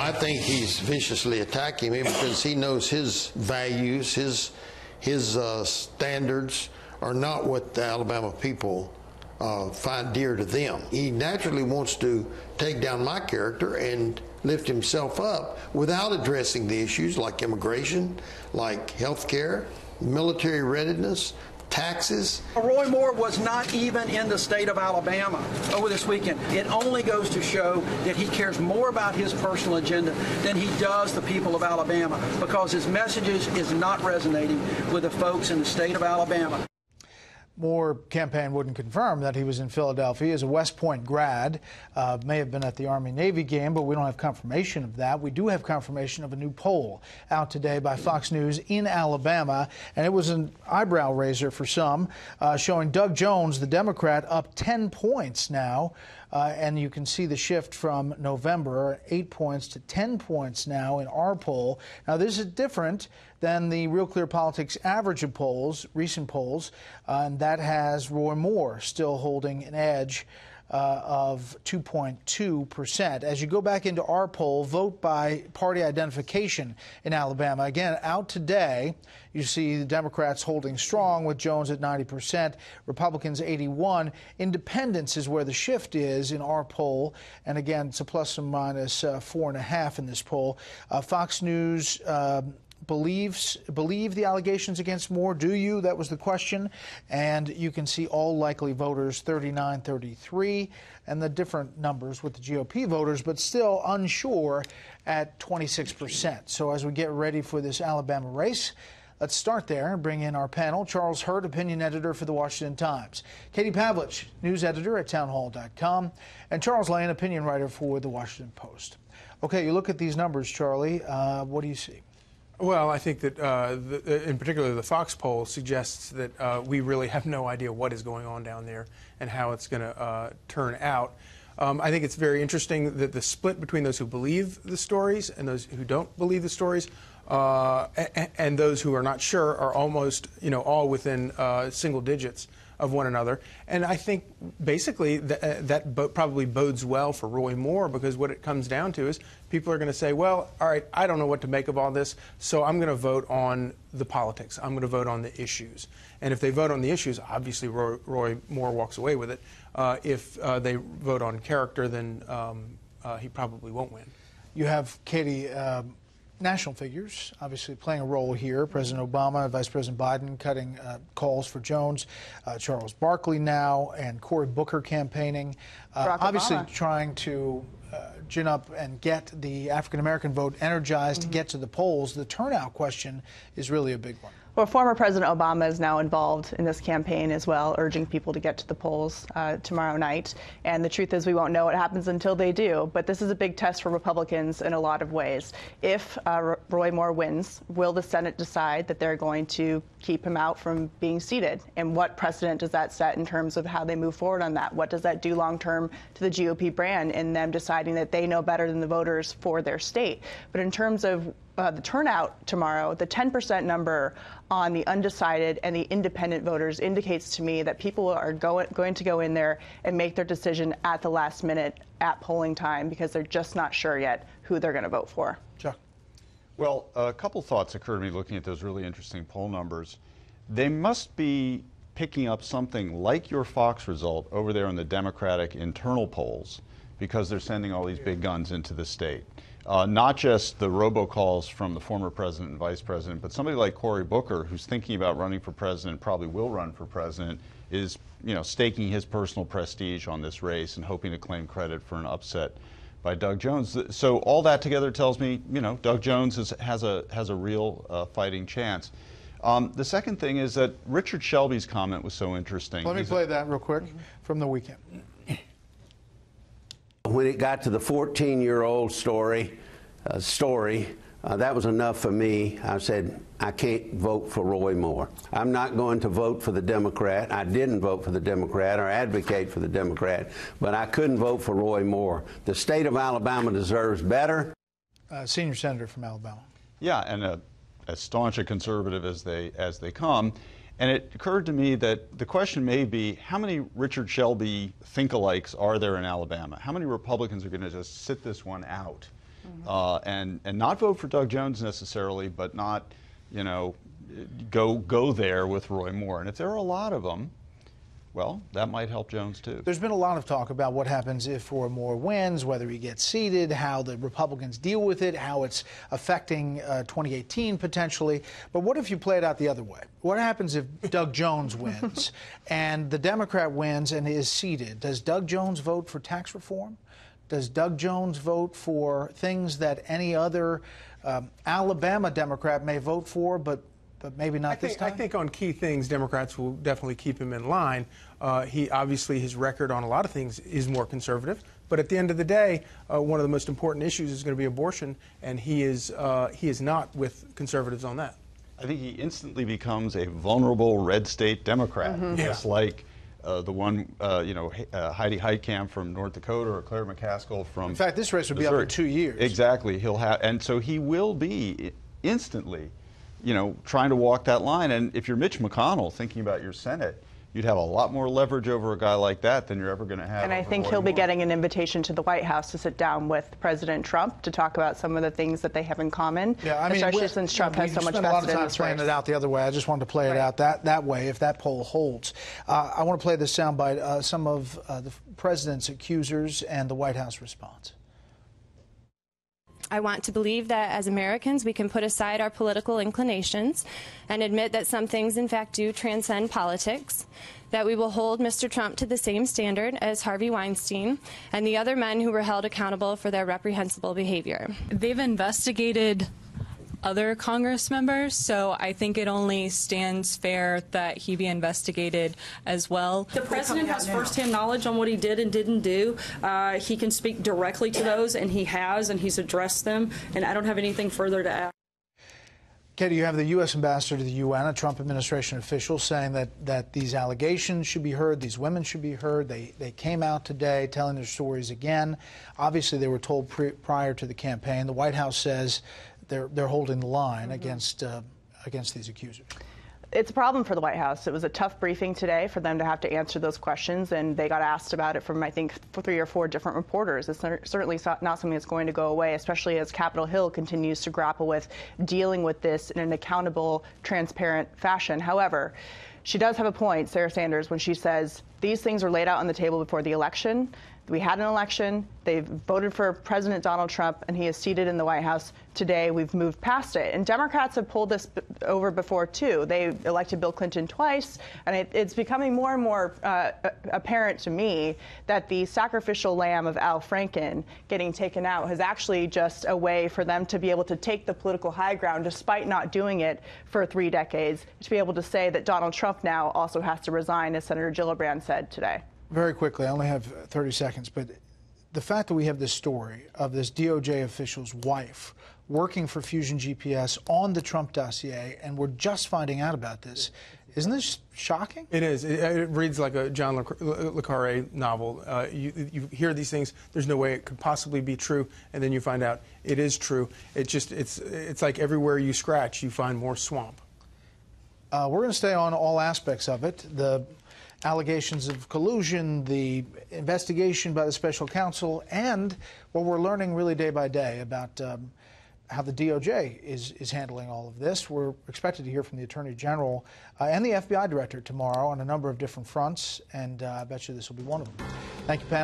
I think he's viciously attacking me because he knows his values, his standards are not what the Alabama people find dear to them. He naturally wants to take down my character and lift himself up without addressing the issues like immigration, like health care, military readiness, taxes. Roy Moore was not even in the state of Alabama over this weekend. It only goes to show that he cares more about his personal agenda than he does the people of Alabama, because his messages is not resonating with the folks in the state of Alabama. Moore campaign wouldn't confirm that he was in Philadelphia. He's a West Point grad, may have been at the Army-Navy game, but we don't have confirmation of that. We do have confirmation of a new poll out today by Fox News in Alabama, and it was an eyebrow raiser for some, showing Doug Jones, the Democrat, up 10 points now. And you can see the shift from November, 8 points to 10 points now in our poll. Now, this is different than the Real Clear Politics average of polls, recent polls, and that has Roy Moore still holding an edge of 2.2%. As you go back into our poll, vote by party identification in Alabama. Again, out today, you see the Democrats holding strong with Jones at 90%, Republicans 81%. Independents is where the shift is in our poll. And again, it's a plus or minus 4.5 in this poll. Fox News believe the allegations against Moore? Do you? That was the question. And you can see all likely voters, 39-33, and the different numbers with the GOP voters, but still unsure at 26%. So as we get ready for this Alabama race, let's start there and bring in our panel. Charles Hurt, opinion editor for the Washington Times. Katie Pavlich, news editor at townhall.com. And Charles Lane, opinion writer for the Washington Post. Okay, you look at these numbers, Charlie. What do you see? Well, I think that in particular the Fox poll suggests that we really have no idea what is going on down there and how it's going to turn out. I think it's very interesting that the split between those who believe the stories and those who don't believe the stories and those who are not sure are almost, all within single digits of one another. And I think basically that probably bodes well for Roy Moore, because what it comes down to is people are going to say, well, all right, I don't know what to make of all this, so I'm going to vote on the politics. I'm going to vote on the issues. And if they vote on the issues, obviously Roy Moore walks away with it. If they vote on character, then he probably won't win. You have, Katie, national figures obviously playing a role here. President Obama, Vice President Biden cutting calls for Jones, Charles Barkley now, and Cory Booker campaigning, obviously trying to gin up and get the African-American vote energized to get to the polls. The turnout question is really a big one. Well, former President Obama is now involved in this campaign as well, urging people to get to the polls tomorrow night. And the truth is we won't know what happens until they do. But this is a big test for Republicans in a lot of ways. If Roy Moore wins, will the Senate decide that they're going to keep him out from being seated? And what precedent does that set in terms of how they move forward on that? What does that do long term to the GOP brand in them deciding that they know better than the voters for their state? But in terms of the turnout tomorrow, the 10% number on the undecided and the independent voters indicates to me that people are going to go in there and make their decision at the last minute at polling time, because they're just not sure yet who they're going to vote for. Chuck. Well, a couple thoughts occurred to me looking at those really interesting poll numbers. They must be picking up something like your Fox result over there in the Democratic internal polls, because they're sending all these big guns into the state. Not just the robocalls from the former president and vice president, but somebody like Cory Booker, who's thinking about running for president, probably will run for president, is staking his personal prestige on this race and hoping to claim credit for an upset by Doug Jones. So all that together tells me, Doug Jones has a real fighting chance. The second thing is that Richard Shelby's comment was so interesting. Let me play that real quick from the weekend. When it got to the 14-year-old story, that was enough for me. I said, I can't vote for Roy Moore. I'm not going to vote for the Democrat. I didn't vote for the Democrat or advocate for the Democrat, but I couldn't vote for Roy Moore. The state of Alabama deserves better. Senior senator from Alabama. Yeah, and as staunch a conservative as they come. And it occurred to me that the question may be, how many Richard Shelby think-alikes are there in Alabama? How many Republicans are going to just sit this one out? and not vote for Doug Jones necessarily, but not, you know, go there with Roy Moore. And if there are a lot of them, well, that might help Jones, too. There's been a lot of talk about what happens if Roy Moore wins, whether he gets seated, how the Republicans deal with it, how it's affecting 2018 potentially. But what if you play it out the other way? What happens if Doug Jones wins and the Democrat wins and is seated? Does Doug Jones vote for tax reform? Does Doug Jones vote for things that any other Alabama Democrat may vote for, but maybe not this time? I think on key things, Democrats will definitely keep him in line. He obviously, his record on a lot of things is more conservative. But at the end of the day, one of the most important issues is going to be abortion, and he is not with conservatives on that. I think he instantly becomes a vulnerable red state Democrat, just like the one, Heidi Heitkamp from North Dakota or Claire McCaskill from In fact, this race would be Missouri. up in 2 years. Exactly. And so he will be instantly, trying to walk that line. And if you're Mitch McConnell thinking about your Senate, you'd have a lot more leverage over a guy like that than you're ever going to have. And I think he'll be getting an invitation to the White House to sit down with President Trump to talk about some of the things that they have in common, especially since Trump has so much vested in this race. We spent a lot of time playing it out the other way. I just wanted to play it out that way if that poll holds. I want to play this soundbite, some of the president's accusers and the White House response. I want to believe that as Americans we can put aside our political inclinations and admit that some things in fact do transcend politics, that we will hold Mr. Trump to the same standard as Harvey Weinstein and the other men who were held accountable for their reprehensible behavior. They've investigated other Congress members, so I think it only stands fair that he be investigated as well. The president has firsthand knowledge on what he did and didn't do. He can speak directly to those, and he has, and he's addressed them, and I don't have anything further to add. Katie, you have the U.S. ambassador to the UN, a Trump administration official, saying that these allegations should be heard, these women should be heard. They came out today telling their stories again. Obviously, they were told prior to the campaign. The White House says they're holding the line against these accusers. It's a problem for the White House. It was a tough briefing today for them to have to answer those questions, and they got asked about it from, I think, 3 or 4 different reporters. It's certainly not something that's going to go away, especially as Capitol Hill continues to grapple with dealing with this in an accountable, transparent fashion. However, she does have a point, Sarah Sanders, when she says these things were laid out on the table before the election. We had an election. They voted for President Donald Trump, and he is seated in the White House today. We've moved past it. And Democrats have pulled this over before, too. They elected Bill Clinton twice, and it's becoming more and more apparent to me that the sacrificial lamb of Al Franken getting taken out has actually just a way for them to be able to take the political high ground, despite not doing it for 3 decades, to be able to say that Donald Trump now also has to resign, as Senator Gillibrand said today. Very quickly, I only have 30 seconds, but the fact that we have this story of this DOJ official's wife working for Fusion GPS on the Trump dossier, and we're just finding out about this, isn't this shocking? It is. It reads like a John le Carre novel. You hear these things, there's no way it could possibly be true, and then you find out it is true. It's like everywhere you scratch, you find more swamp. We're going to stay on all aspects of it. The allegations of collusion, the investigation by the special counsel, and what we're learning really day by day about how the DOJ is handling all of this. We're expected to hear from the Attorney General and the FBI Director tomorrow on a number of different fronts, and I bet you this will be one of them. Thank you, panel.